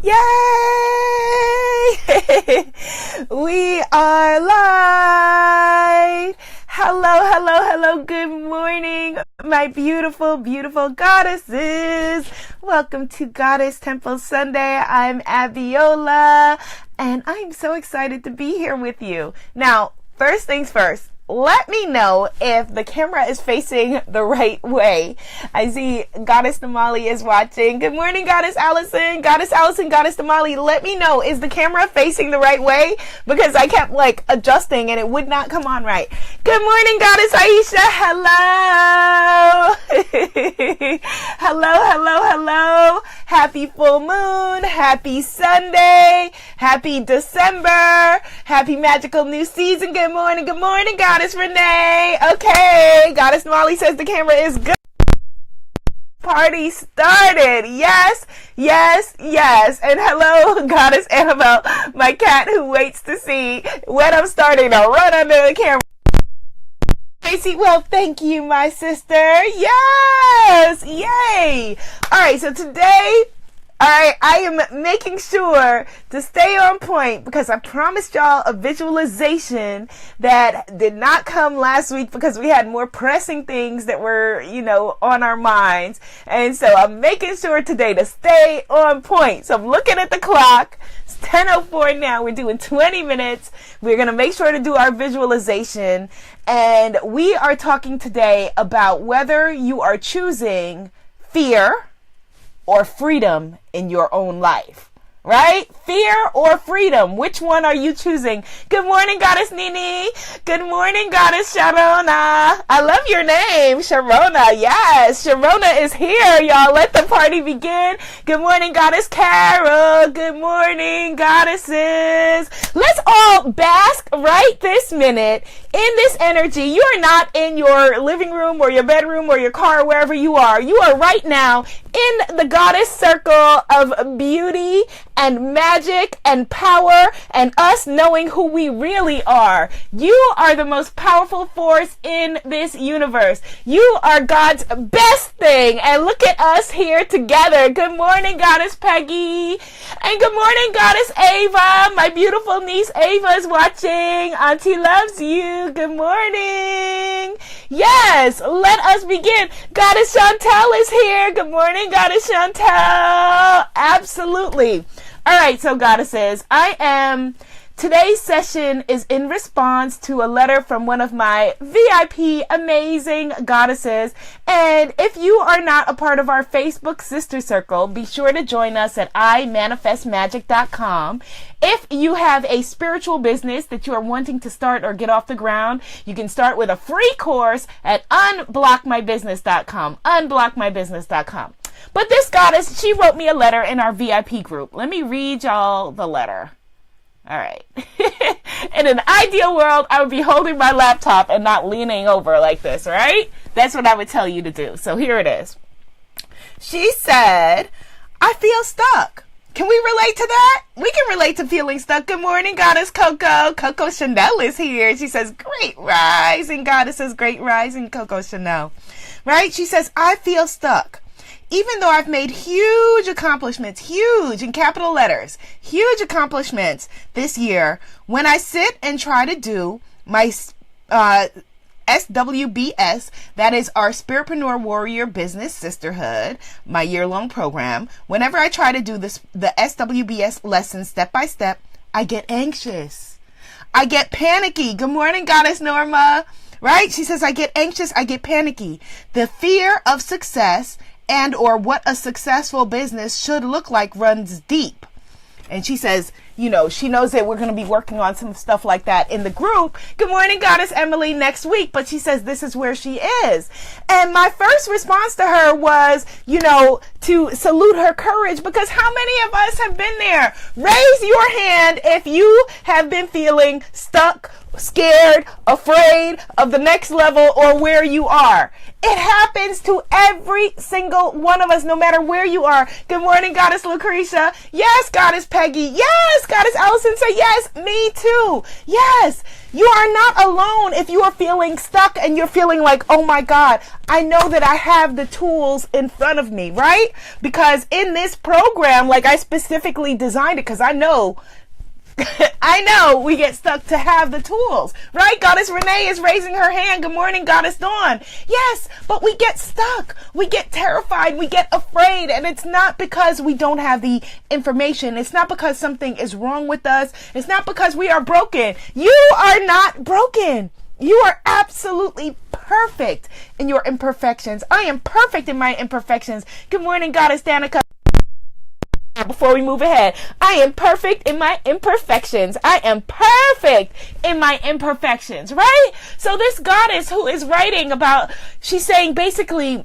Yay! We are live! Hello. Good morning, my beautiful, beautiful goddesses. Welcome to Goddess Temple Sunday. I'm Abiola, and I'm so excited to be here with you. Now, first things first. Let me know if the camera is facing the right way. I see Goddess Damali is watching. Good morning, Goddess Allison. Goddess Damali. Let me know, is the camera facing the right way? Because I kept adjusting and it would not come on right. Good morning, Goddess Aisha. Hello. Hello. Happy full moon. Happy Sunday. Happy December. Happy magical new season. Good morning, Goddess Renee. Okay, Goddess Molly says the camera is good. Party started. Yes. And hello, Goddess Annabelle, my cat who waits to see when I'm starting to run under the camera. Tracy, well, thank you, my sister. Yes. Yay. All right, so today, I am making sure to stay on point because I promised y'all a visualization that did not come last week because we had more pressing things that were, on our minds. And so I'm making sure today to stay on point. So I'm looking at the clock. It's 10:04 now. We're doing 20 minutes. We're going to make sure to do our visualization. And we are talking today about whether you are choosing fear or freedom in your own life, right? Fear or freedom? Which one are you choosing? Good morning, Goddess Nini. Good morning, Goddess Sharona. I love your name, Sharona. Yes, Sharona is here, y'all. Let the party begin. Good morning, Goddess Carol. Good morning, goddesses. Let's all bask right this minute in this energy. You are not in your living room or your bedroom or your car or wherever you are. You are right now in the goddess circle of beauty and magic and power and us knowing who we really are. You are the most powerful force in this universe. You are God's best thing. And look at us here together. Good morning, Goddess Peggy. And good morning, Goddess Ava. My beautiful niece Ava is watching. Auntie loves you. Good morning. Yes, let us begin. Goddess Chantel is here. Good morning, Goddess Chantel. Absolutely. All right, so goddesses, today's session is in response to a letter from one of my VIP amazing goddesses. And if you are not a part of our Facebook sister circle, be sure to join us at imanifestmagic.com. If you have a spiritual business that you are wanting to start or get off the ground, you can start with a free course at unblockmybusiness.com. Unblockmybusiness.com. But this goddess, she wrote me a letter in our VIP group. Let me read y'all the letter. All right. In an ideal world, I would be holding my laptop and not leaning over like this, right? That's what I would tell you to do. So here it is. She said, I feel stuck. Can we relate to that? We can relate to feeling stuck. Good morning, Goddess Coco. Coco Chanel is here. She says, great rising, goddesses, great rising, Coco Chanel. Right? She says, I feel stuck. Even though I've made huge accomplishments, huge in capital letters, huge accomplishments this year, when I sit and try to do my SWBS, that is our Spiritpreneur Warrior Business Sisterhood, my year-long program, whenever I try to do the SWBS lesson step by step, I get anxious. I get panicky. Good morning, Goddess Norma. Right? She says, I get anxious, I get panicky. The fear of success and or what a successful business should look like runs deep. And she says, she knows that we're going to be working on some stuff like that in the group. Good morning, Goddess Emily, next week. But she says this is where she is. And my first response to her was, to salute her courage, because how many of us have been there? Raise your hand if you have been feeling stuck, scared, afraid of the next level or where you are. It happens to every single one of us, no matter where you are. Good morning, Goddess Lucretia. Yes, Goddess Peggy. Yes, Goddess Allison. Say yes, me too. Yes, you are not alone if you are feeling stuck and you're feeling like, oh my God, I know that I have the tools in front of me, right? Because in this program, like I specifically designed it because I know we get stuck to have the tools, right? Goddess Renee is raising her hand. Good morning, Goddess Dawn. Yes, but we get stuck. We get terrified. We get afraid. And it's not because we don't have the information. It's not because something is wrong with us. It's not because we are broken. You are not broken. You are absolutely perfect in your imperfections. I am perfect in my imperfections. Good morning, Goddess Danica. Before we move ahead, I am perfect in my imperfections. I am perfect in my imperfections, right? So this goddess who is writing about, she's saying basically,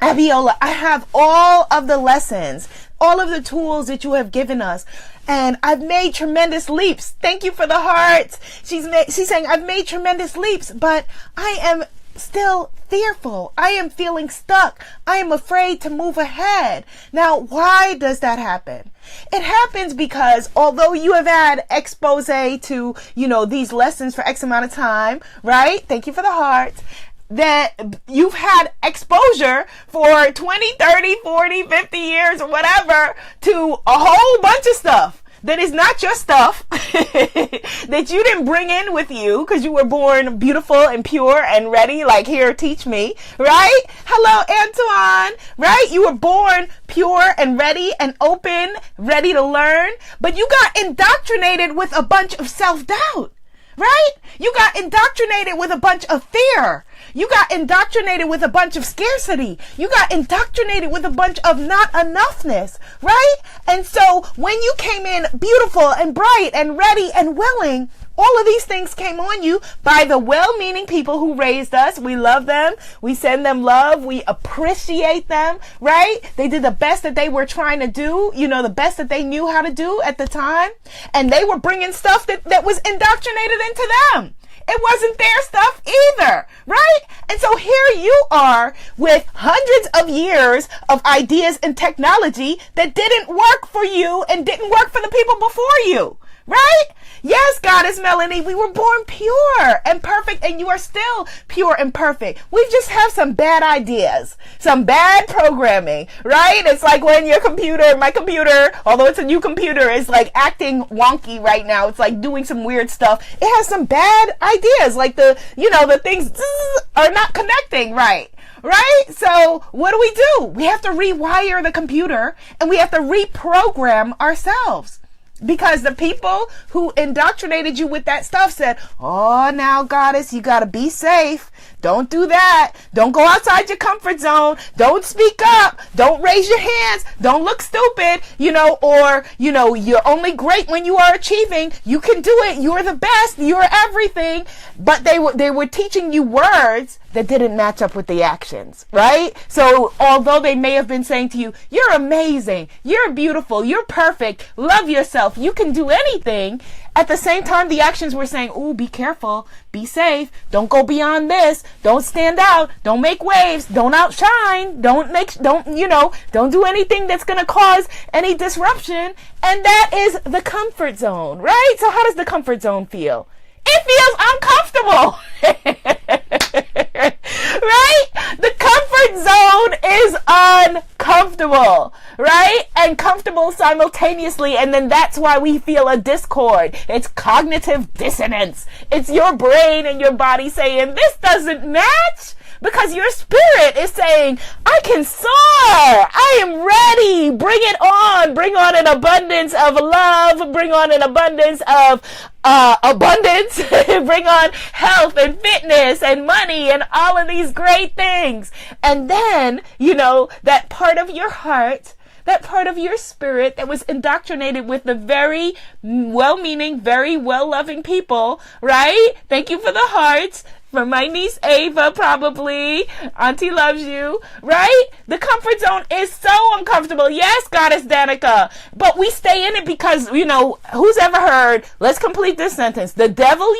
Abiola, I have all of the lessons, all of the tools that you have given us, and I've made tremendous leaps. Thank you for the hearts. She's saying, I've made tremendous leaps, but I am still fearful. I am feeling stuck. I am afraid to move ahead. Now, why does that happen? It happens because although you have had expose to, these lessons for X amount of time, right? Thank you for the hearts. That you've had exposure for 20, 30, 40, 50 years or whatever to a whole bunch of stuff that is not your stuff that you didn't bring in with you because you were born beautiful and pure and ready, like, here, teach me, right? Hello, Antoine, right? You were born pure and ready and open, ready to learn, but you got indoctrinated with a bunch of self-doubt, right? You got indoctrinated with a bunch of fear. You got indoctrinated with a bunch of scarcity. You got indoctrinated with a bunch of not enoughness, right? And so when you came in beautiful and bright and ready and willing, all of these things came on you by the well-meaning people who raised us. We love them. We send them love. We appreciate them, right? They did the best that they were trying to do, the best that they knew how to do at the time. And they were bringing stuff that was indoctrinated into them. It wasn't their stuff either, right? And so here you are with hundreds of years of ideas and technology that didn't work for you and didn't work for the people before you, right? Yes, Goddess Melanie, we were born pure and perfect, and you are still pure and perfect. We just have some bad ideas, some bad programming, right? It's like when my computer, although it's a new computer, is like acting wonky right now. It's like doing some weird stuff. It has some bad ideas, like the things are not connecting right. Right? So what do? We have to rewire the computer and we have to reprogram ourselves. Because the people who indoctrinated you with that stuff said, oh, now, Goddess, you got to be safe. Don't do that. Don't go outside your comfort zone. Don't speak up. Don't raise your hands. Don't look stupid, you're only great when you are achieving. You can do it. You're the best. You're everything. But they were teaching you words that didn't match up with the actions, right? So although they may have been saying to you, you're amazing, you're beautiful, you're perfect, love yourself, you can do anything, at the same time the actions were saying, ooh, be careful, be safe, don't go beyond this, don't stand out, don't make waves, don't outshine, don't do anything that's going to cause any disruption. And that is the comfort zone, right? So how does the comfort zone feel? It feels uncomfortable. Right? The comfort zone is uncomfortable, right? And comfortable simultaneously. And then that's why we feel a discord. It's cognitive dissonance. It's your brain and your body saying, this doesn't match. Because your spirit is saying, I can soar. I am ready. Bring it on. Bring on an abundance of love. Bring on an abundance of abundance. Bring on health and fitness and money and all of these great things. And then, that part of your heart, that part of your spirit that was indoctrinated with the very well-meaning, very well-loving people, right? Thank you for the hearts. For my niece Ava, probably. Auntie loves you, right? The comfort zone is so uncomfortable. Yes, Goddess Danica. But we stay in it because, who's ever heard, let's complete this sentence. The devil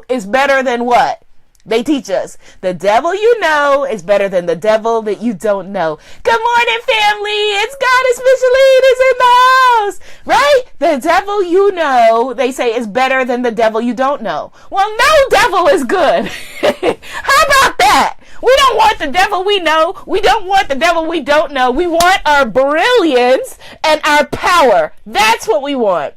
is better than what? They teach us the devil you know is better than the devil that you don't know. Good morning, family. It's Goddess Micheline is in the house, right? The devil you know, they say, is better than the devil you don't know. Well, no devil is good. How about that? We don't want the devil we know. We don't want the devil we don't know. We want our brilliance and our power. That's what we want.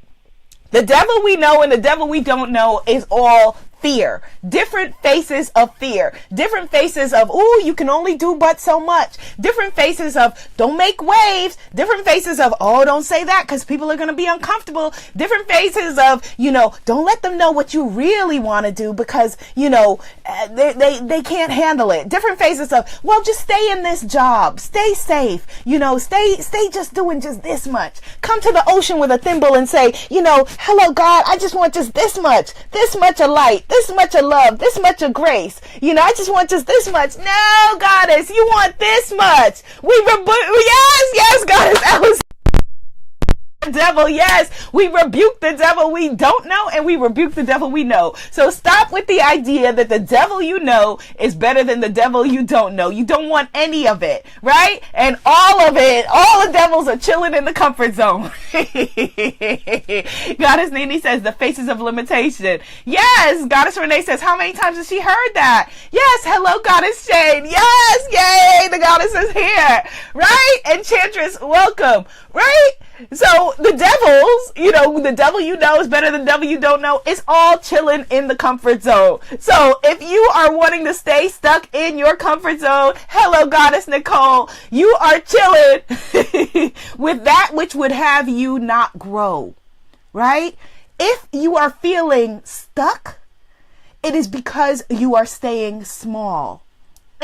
The devil we know and the devil we don't know is all fear. Different faces of fear. Different faces of, ooh, you can only do but so much. Different faces of, don't make waves. Different faces of, oh, don't say that because people are going to be uncomfortable. Different faces of, don't let them know what you really want to do because, they can't handle it. Different faces of, well, just stay in this job. Stay safe. Stay just doing just this much. Come to the ocean with a thimble and say, hello, God, I just want just this much of light. This much of love, this much of grace. I just want just this much. No, Goddess, you want this much. Yes, Goddess Alice. Devil, yes, we rebuke the devil we don't know and we rebuke the devil we know. So stop with the idea that the devil you know is better than the devil you don't know. You don't want any of it, right? And all of it, all the devils are chilling in the comfort zone. Goddess Nini says the faces of limitation. Yes, Goddess Renee says, how many times has she heard that? Yes, hello, Goddess Shane. Yes, yay, the goddess is here, right? Enchantress, welcome, right? So the devils, the devil you know is better than the devil you don't know. It's all chilling in the comfort zone. So if you are wanting to stay stuck in your comfort zone, hello, Goddess Nicole, you are chilling with that which would have you not grow, right? If you are feeling stuck, it is because you are staying small.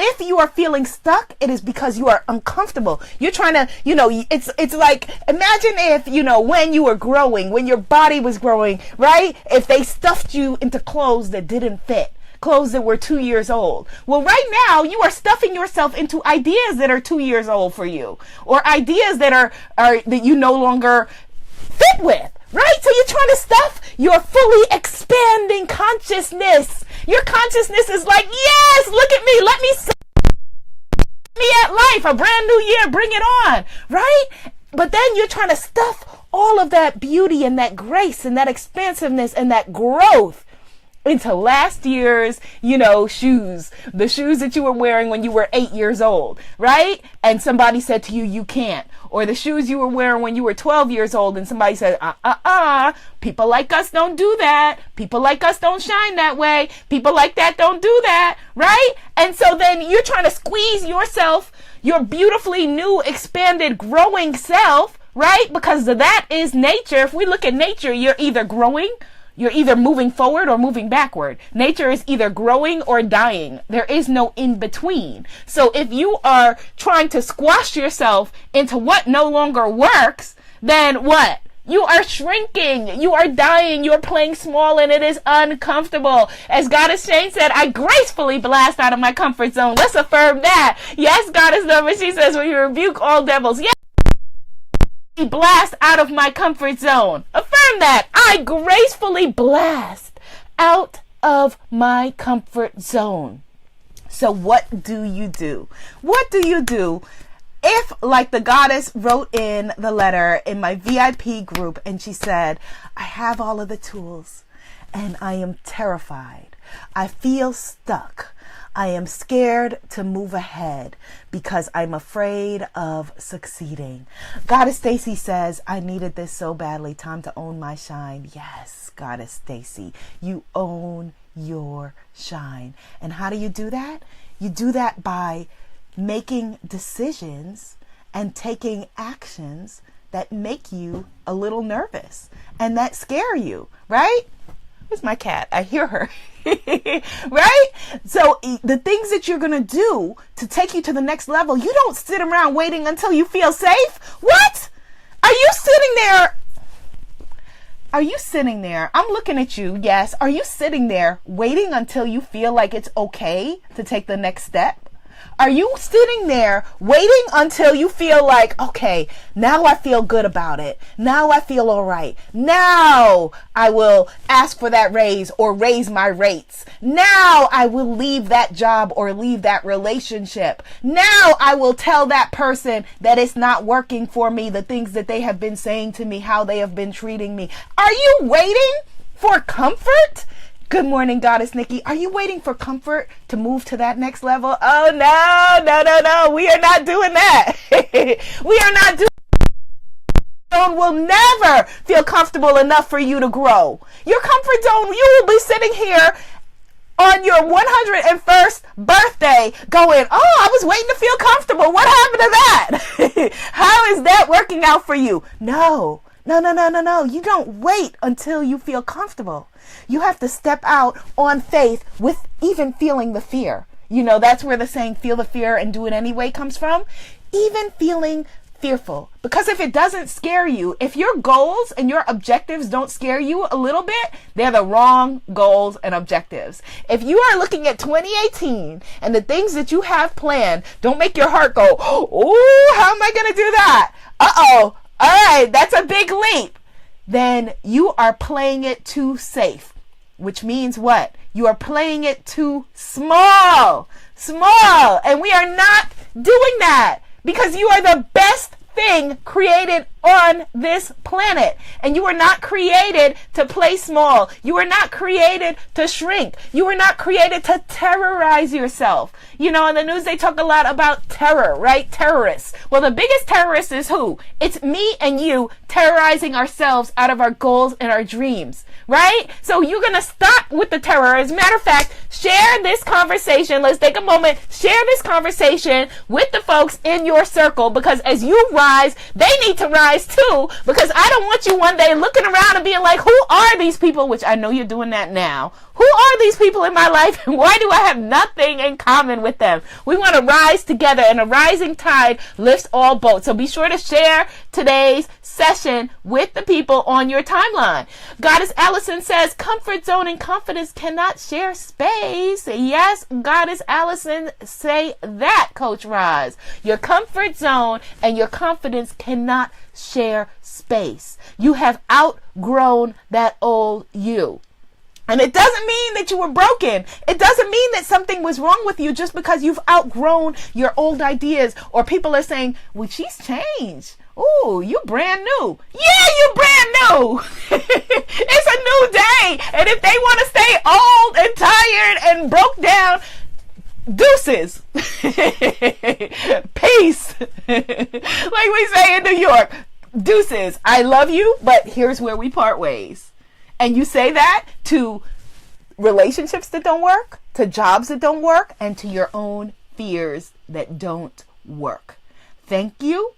If you are feeling stuck, it is because you are uncomfortable. You're trying to, it's like, imagine if, when you were growing, when your body was growing, right? If they stuffed you into clothes that didn't fit, clothes that were 2 years old. Well, right now you are stuffing yourself into ideas that are 2 years old for you, or ideas that are that you no longer fit with. Right? So you're trying to stuff your fully expanding consciousness. Your consciousness is like, yes, look at me. Let me at life. A brand new year. Bring it on. Right? But then you're trying to stuff all of that beauty and that grace and that expansiveness and that growth into last year's, shoes, the shoes that you were wearing when you were 8 years old, right? And somebody said to you, you can't. Or the shoes you were wearing when you were 12 years old and somebody said, people like us don't do that. People like us don't shine that way. People like that don't do that, right? And so then you're trying to squeeze yourself, your beautifully new, expanded, growing self, right? Because that is nature. If we look at nature, you're either growing, you're either moving forward or moving backward. Nature is either growing or dying. There is no in between. So if you are trying to squash yourself into what no longer works, then what? You are shrinking. You are dying. You are playing small and it is uncomfortable. As Goddess Shane said, I gracefully blast out of my comfort zone. Let's affirm that. Yes, Goddess Number, she says, we rebuke all devils. Yes. Blast out of my comfort zone. Affirm that. I gracefully blast out of my comfort zone. So what do you do? What do you do if, like the goddess wrote in the letter in my VIP group and she said, I have all of the tools and I am terrified. I feel stuck. I am scared to move ahead because I'm afraid of succeeding. Goddess Stacy says, I needed this so badly. Time to own my shine. Yes, Goddess Stacy, you own your shine. And how do you do that? You do that by making decisions and taking actions that make you a little nervous and that scare you, right? Where's my cat? I hear her. Right? So the things that you're going to do to take you to the next level, you don't sit around waiting until you feel safe. What? Are you sitting there? Are you sitting there? I'm looking at you. Yes. Are you sitting there waiting until you feel like it's okay to take the next step? Are you sitting there waiting until you feel like, okay, now I feel good about it. Now I feel all right. Now I will ask for that raise or raise my rates. Now I will leave that job or leave that relationship. Now I will tell that person that it's not working for me, the things that they have been saying to me, how they have been treating me. Are you waiting for comfort? Good morning, Goddess Nikki. Are you waiting for comfort to move to that next level? Oh, no. We are not doing that. We are not doing zone will never feel comfortable enough for you to grow. Your comfort zone, you will be sitting here on your 101st birthday going, oh, I was waiting to feel comfortable. What happened to that? How is that working out for you? No. You don't wait until you feel comfortable. You have to step out on faith with even feeling the fear. You know, that's where the saying, feel the fear and do it anyway comes from. Even feeling fearful. Because if it doesn't scare you, if your goals and your objectives don't scare you a little bit, they're the wrong goals and objectives. If you are looking at 2018 and the things that you have planned don't make your heart go, oh, how am I going to do that? Uh-oh. All right, that's a big leap. Then you are playing it too safe, which means what? You are playing it too small. And we are not doing that because you are the best thing created on this planet. And you were not created to play small. You were not created to shrink. You were not created to terrorize yourself. You know, in the news, they talk a lot about terror, right? Terrorists. Well, the biggest terrorist is who? It's me and you terrorizing ourselves out of our goals and our dreams, right? So you're going to stop with the terror. As a matter of fact, share this conversation. Let's take a moment, share this conversation with the folks in your circle, because as you rise, they need to rise too, because I don't want you one day looking around and being like, who are these people? Which I know you're doing that now. Who are these people in my life, and why do I have nothing in common with them? We want to rise together, and a rising tide lifts all boats. So be sure to share today's session with the people on your timeline. Goddess Allison says, comfort zone and confidence cannot share space. Yes, Goddess Allison, say that, Coach Roz. Your comfort zone and your confidence cannot share space. You have outgrown that old you. And it doesn't mean that you were broken. It doesn't mean that something was wrong with you just because you've outgrown your old ideas, or people are saying, well, she's changed. Ooh, you brand new. Yeah, you brand new. It's a new day. And if they want to stay old and tired and broke down, deuces. Peace. Like we say in New York, deuces. I love you, but here's where we part ways. And you say that to relationships that don't work, to jobs that don't work, and to your own fears that don't work. Thank you.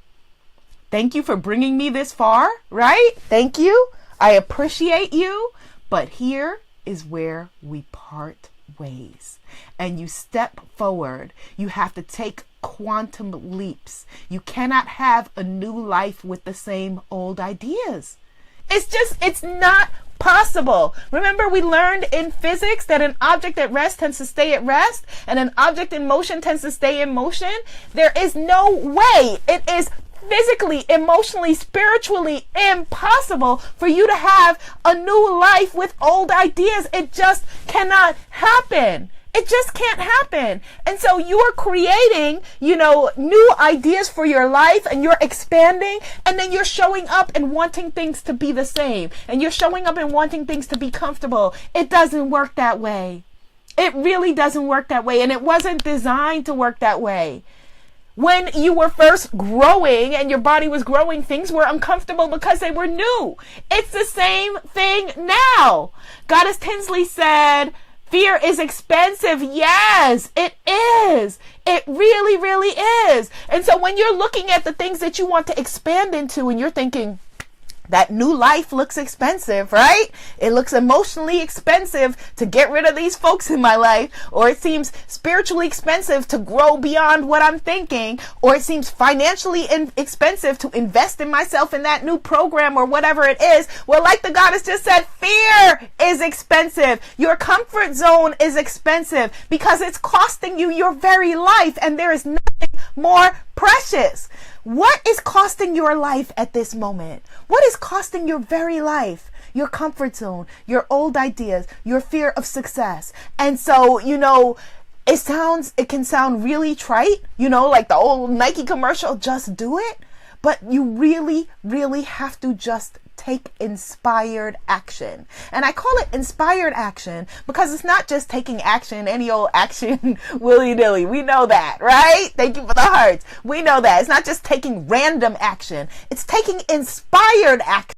Thank you for bringing me this far, right? Thank you. I appreciate you. But here is where we part ways. And you step forward. You have to take quantum leaps. You cannot have a new life with the same old ideas. It's not possible. Remember, we learned in physics that an object at rest tends to stay at rest, and an object in motion tends to stay in motion. There is no way. It is physically, emotionally, spiritually impossible for you to have a new life with old ideas. It just cannot happen. It just can't happen. And so you're creating, new ideas for your life, and you're expanding, and then you're showing up and wanting things to be the same, and you're showing up and wanting things to be comfortable. It doesn't work that way. It really doesn't work that way. And it wasn't designed to work that way. When you were first growing and your body was growing, things were uncomfortable because they were new. It's the same thing now. Goddess Tinsley said, fear is expensive. Yes, it is. It really, really is. And so when you're looking at the things that you want to expand into and you're thinking, That new life looks expensive, right? It looks emotionally expensive to get rid of these folks in my life, or it seems spiritually expensive to grow beyond what I'm thinking, or it seems financially expensive to invest in myself in that new program or whatever it is. Well, like the goddess just said, fear is expensive. Your comfort zone is expensive because it's costing you your very life, and there is nothing more precious. What is costing your life at this moment? What is costing your very life? Your comfort zone, your old ideas, your fear of success. And so, it can sound really trite, like the old Nike commercial, just do it. But you really, really have to just take inspired action. And I call it inspired action because it's not just taking action, any old action willy-nilly. We know that, right? Thank you for the hearts. We know that. It's not just taking random action. It's taking inspired action.